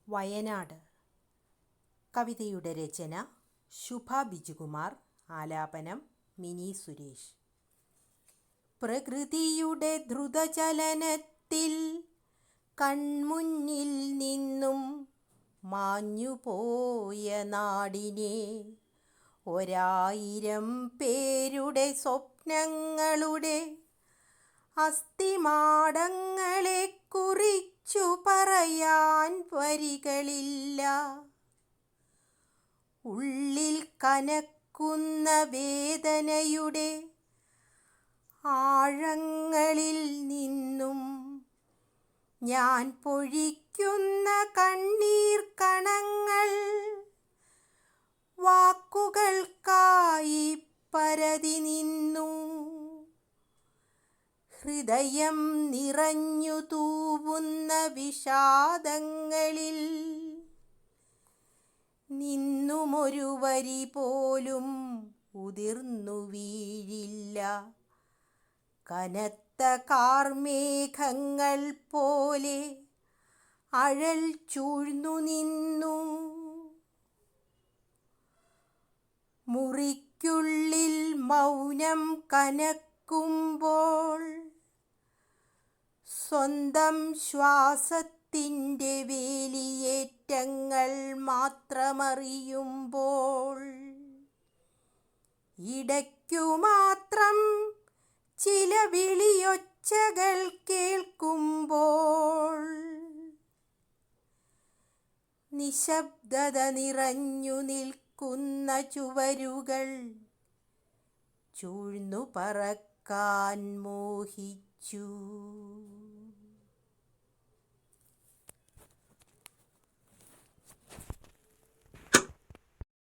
വയനാട്. കവിതയുടെ രചന ശുഭ ബിജുകുമാർ. ആലാപനം മിനി സുരേഷ്. പ്രകൃതിയുടെ ദ്രുതചലനത്തിൽ കൺമുന്നിൽ നിന്നും മാഞ്ഞുപോയ നാടിനെ 1000 പേരുടെ സ്വപ്നങ്ങളുടെ അസ്ഥിമാടങ്ങളെ കുറിച്ചു പറയാൻ വരികളില്ല. ഉള്ളിൽ കനക്കുന്ന വേദനയുടെ ആഴങ്ങളിൽ നിന്നും ഞാൻ പൊഴിക്കുന്ന കണ്ണീർ കണങ്ങൾ വാക്കുകൾക്കായി പരതി നിന്നു. ഹൃദയം നിറഞ്ഞു തൂവുന്ന വിഷാദങ്ങളിൽ നിന്നുമൊരു വരി പോലും ഉതിർന്നു വീഴില്ല. കനത്ത കാർമേഘങ്ങൾ പോലെ അഴൽ ചൂഴ്ന്നു നിന്നു. മുറിക്കുള്ളിൽ മൗനം കനക്കുമ്പോൾ, സ്വന്തം ശ്വാസത്തിൻ്റെ വേലിയേറ്റങ്ങൾ മാത്രമറിയുമ്പോൾ, ഇടയ്ക്കു മാത്രം ചില വിളിയൊച്ചകൾ കേൾക്കുമ്പോൾ, നിശബ്ദത നിറഞ്ഞു നിൽക്കുന്ന ചുവരുകൾ ചൂഴ്ന്നു പറക്കാൻ മോഹിച്ചു.